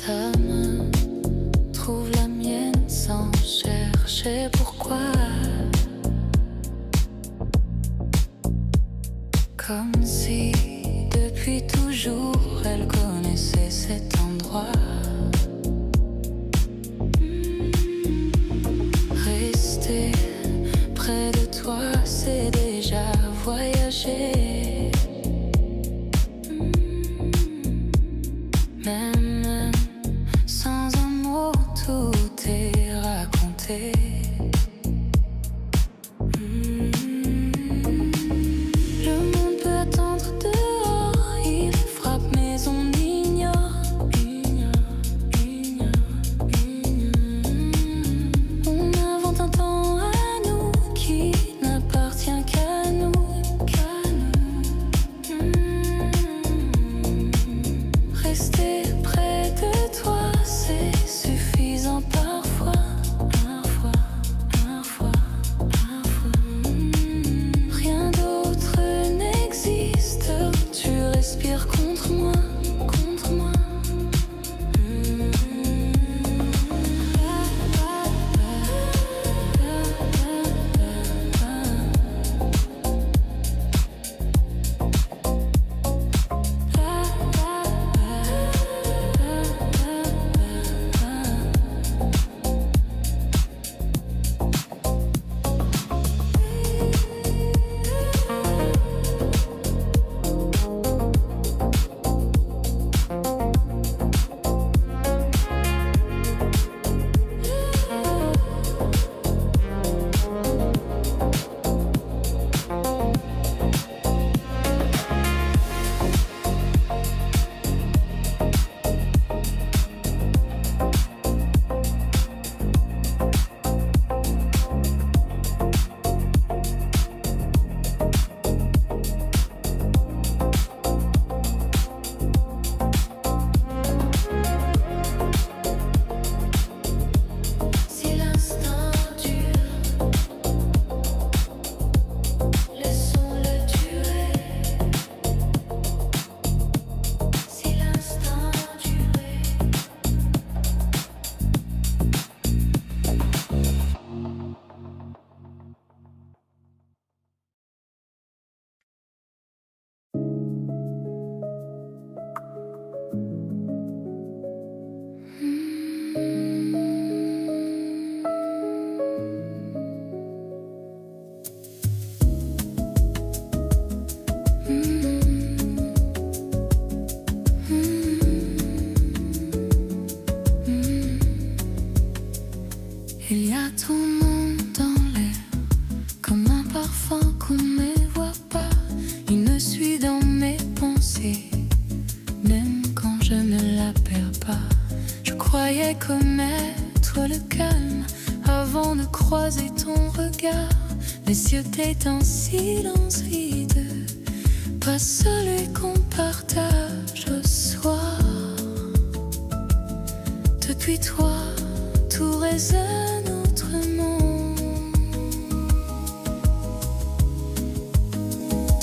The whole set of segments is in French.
ta main trouve la mienne sans chercher pourquoi. Comme si depuis toujours elle connaissait cet endroit. Rester près de toi, c'est déjà voyager. Même sans un mot, tout est raconté. Le monde peut attendre dehors, il frappe mais on ignore. On invente un temps à nous qui n'appartient qu'à nous. Rester près de toi, c'est suffisant parfois. Rien d'autre n'existe, tu respires contre moi. Si l'instant dure, laissons-le durer. Si l'instant durait. Il y a ton nom dans l'air, comme un parfum qu'on ne voit pas. Il me suit dans mes pensées, même quand je ne la perds pas. Je croyais connaître le calme avant de croiser ton regard. Les cieux étaient un silence vide, pas celui qu'on partage au soir. Depuis toi, tout résonne autrement.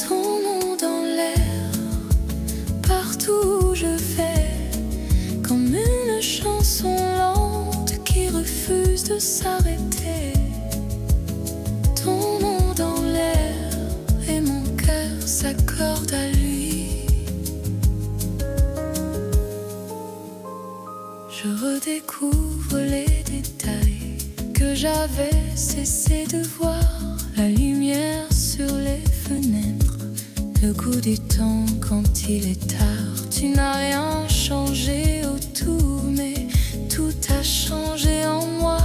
Ton nom dans l'air, partout où je vais, comme une chanson lente qui refuse de s'arrêter. Ton nom dans l'air et mon cœur s'accorde à lui. Je redécouvre les détails que j'avais cessé de voir. La lumière sur les fenêtres, le goût du temps quand il est tard. Tu n'as rien changé autour, mais tout a changé en moi.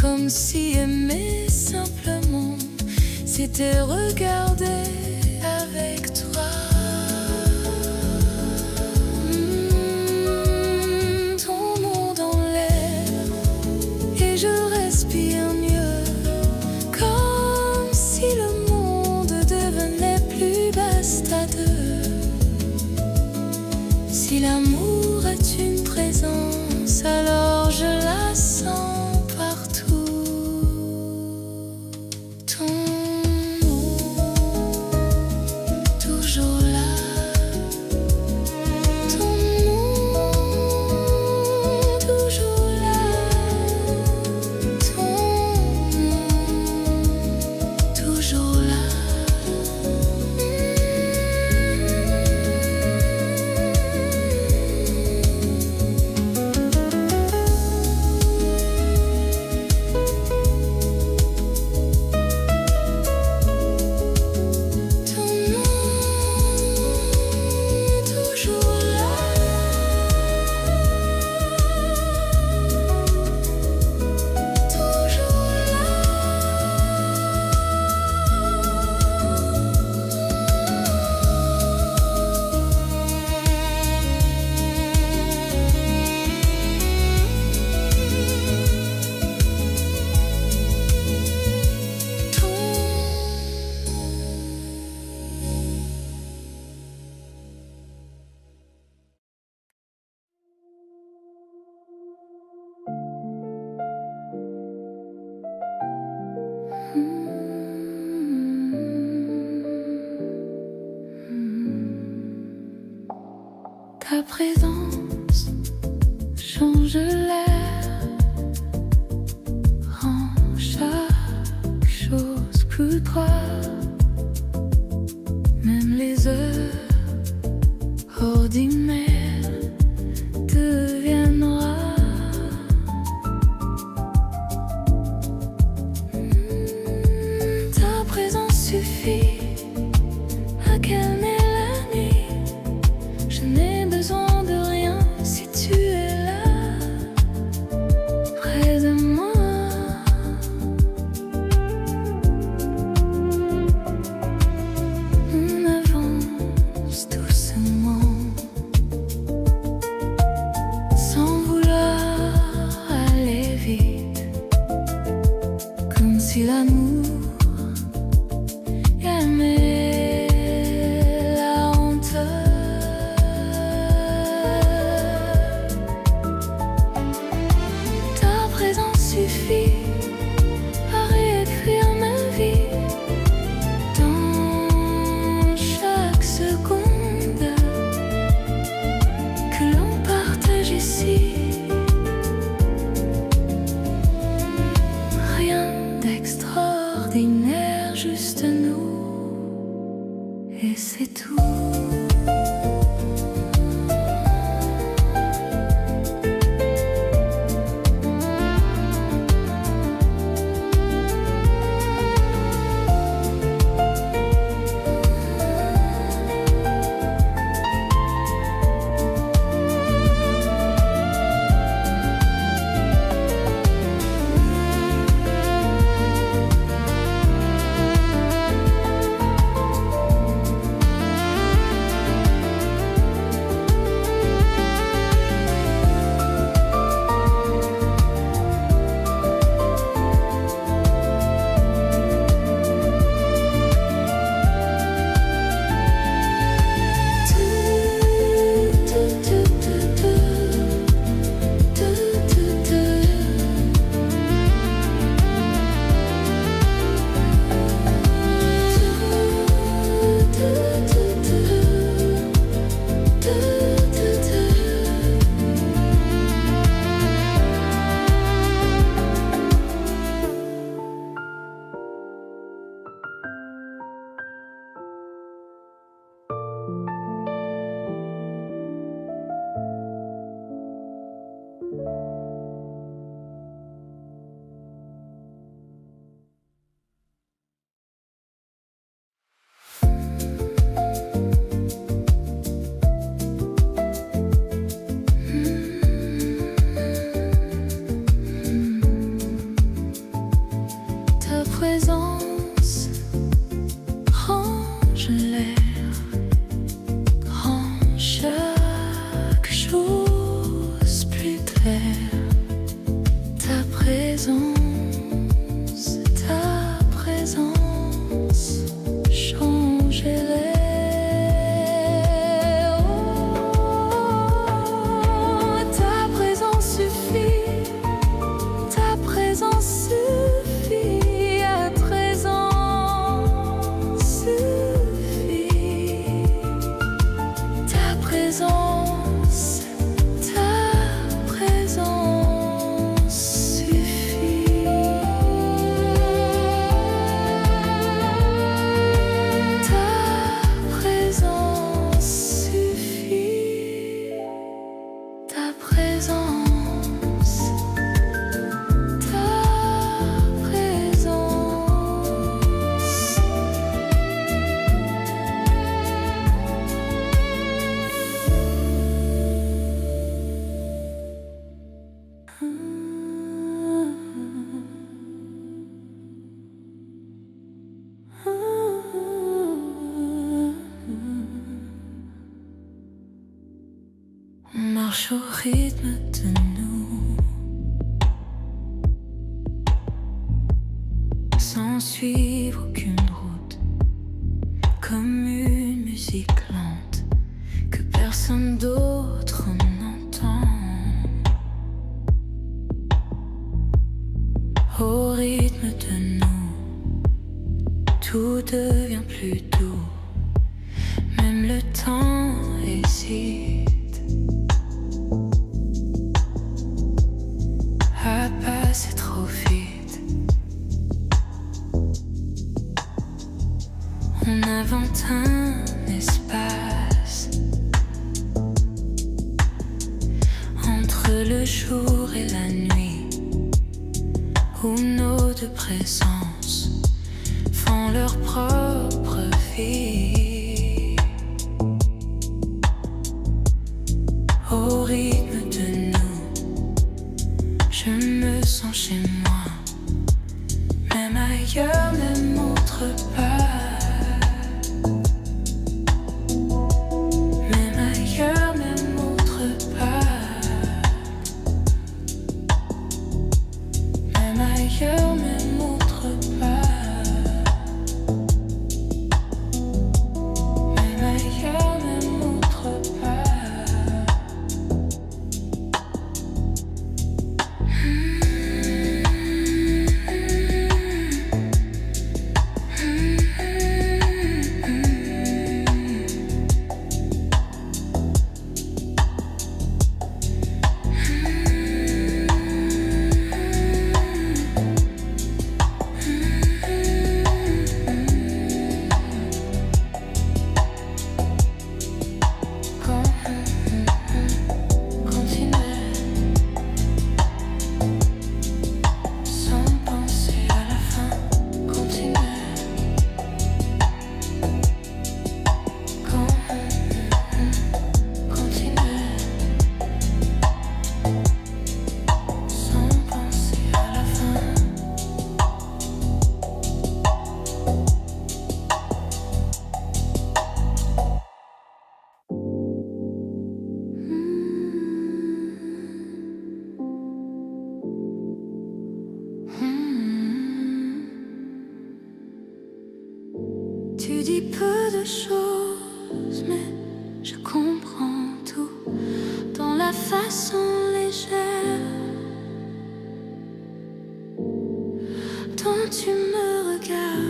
Comme si aimer simplement, c'était regarder avec toi. Ton nom dans l'air et je respire mieux, comme si le monde devenait plus vaste à deux. Si l'amour est une présence, alors je la sens partout. Ton nom, toujours là. Ton nom, Ta présence change l'air, rend chaque chose plus droit. Même les heures ordinaires deviennent rares. Ta présence suffit à calmer la nuit. Je n'ai besoin de rien si tu es là, près de moi. On avance doucement, sans vouloir aller vite, comme si l'amour aimait la honte. Ta présence suffit à réécrire ma vie dans chaque seconde que l'on partage ici. Rien d'extraordinaire, juste nous, et c'est tout. Ta présence range l'air, rend chaque chose plus claire. Ta présence change l'air. Oh, ta présence suffit, ta présence suffit, à présent suffit. Ta présence suffit. Ta présence suffit. Ta présence, ta présence. On marche au rythme de nous, sans suivre aucune route, comme une musique lente que personne d'autre n'entend. Au rythme de nous, tout devient plus doux, même le temps hésite. le jour et la nuit, où nos deux présences font leur propre vie. Au rythme de nous, je me sens chez moi, même ailleurs, même autre part. Tu dis peu de choses, mais je comprends tout dans la façon légère dont tu me regardes.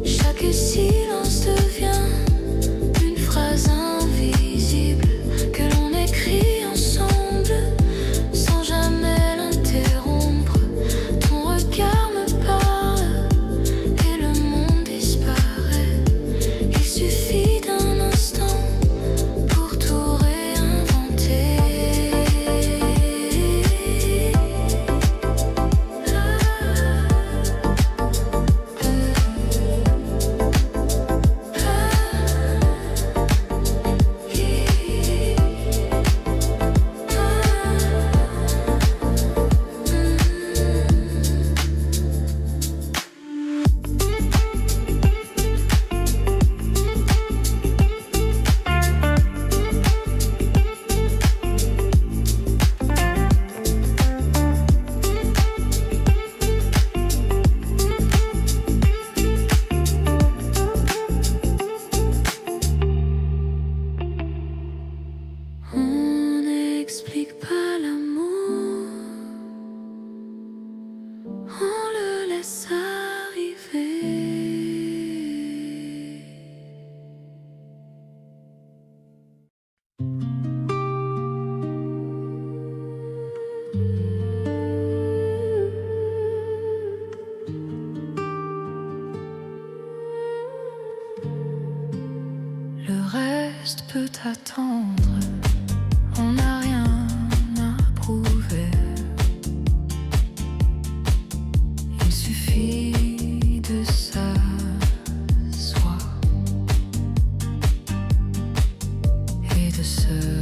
Chaque silence devient une phrase invisible que l'on écrit ensemble sans jamais l'interrompre. Ton regard me parle et le monde disparaît. Il suffit d'un instant pour tout réinventer. On n'explique pas l'amour, on le laisse arriver. Le reste peut attendre. On n'a rien à prouver. Il suffit de s'asseoir et de se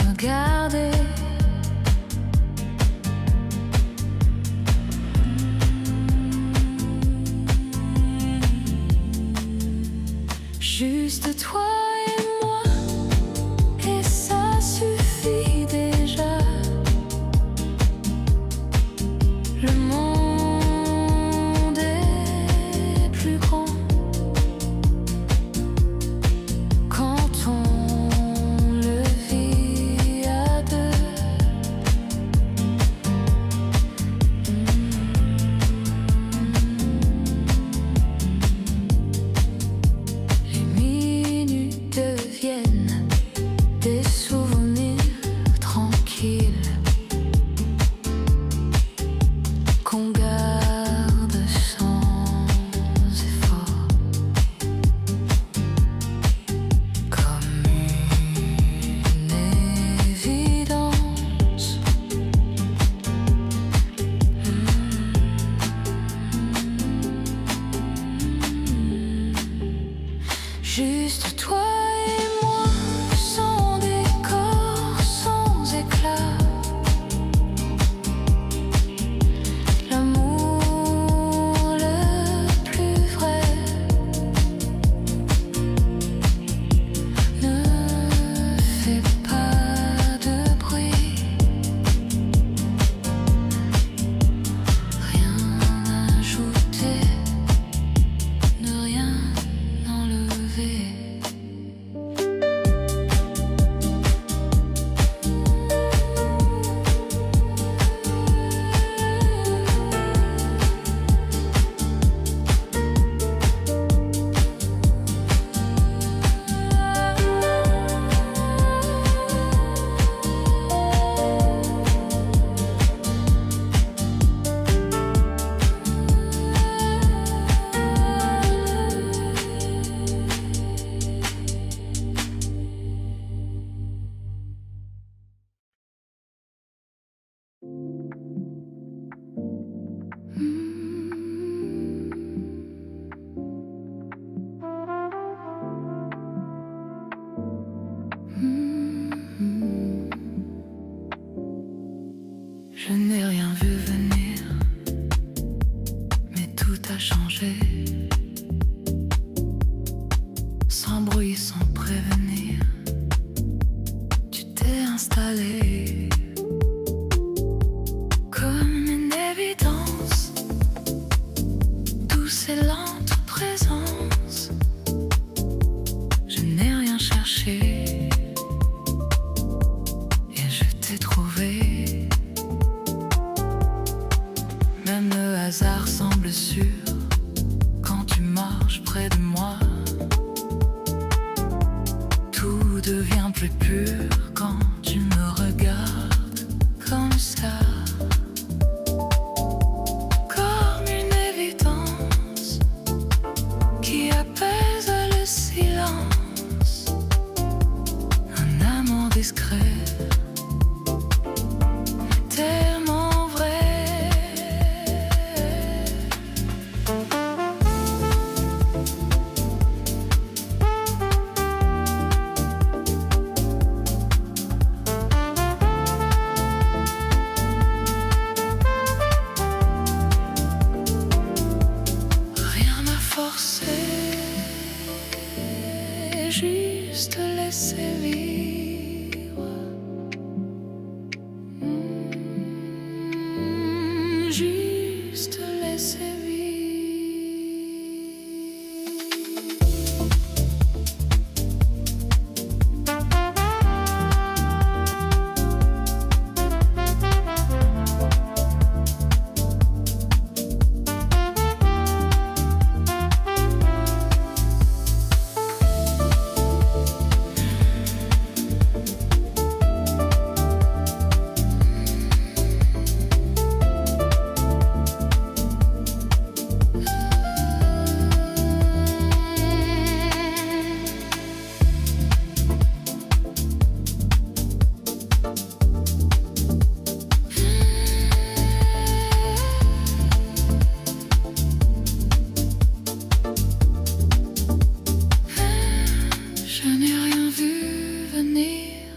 regarder. Juste toi et moi. Et ça suffit déjà. Le monde est plus grand. Juste toi et moi, sans décor, sans éclat. L'amour le plus vrai ne fait pas de bruit. Rien ajouter, ne rien enlever. Je n'ai rien vu venir, mais tout a changé. Sans bruit, sans prévenir, tu t'es installé comme une évidence, douce et lente présence. Je n'ai rien cherché et je t'ai trouvé. Même le hasard semble sûr quand tu marches près de moi. Tout devient plus pur quand tu me regardes comme ça. Comme une évidence qui apaise le silence. Un amour discret, tellement vrai. Rien n'a forcé, juste laisser vivre. Juste laisser vivre. Je n'ai rien vu venir,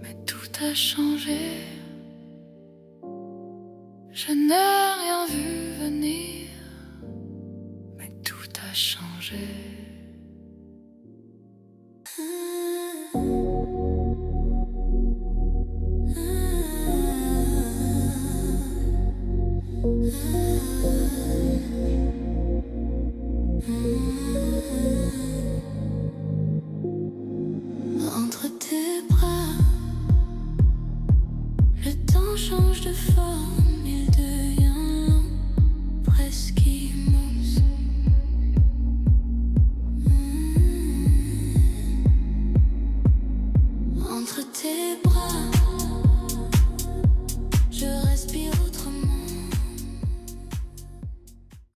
mais tout a changé. Je n'ai rien vu venir, mais tout a changé. Entre tes bras, le temps change de forme, il devient long, presque immense.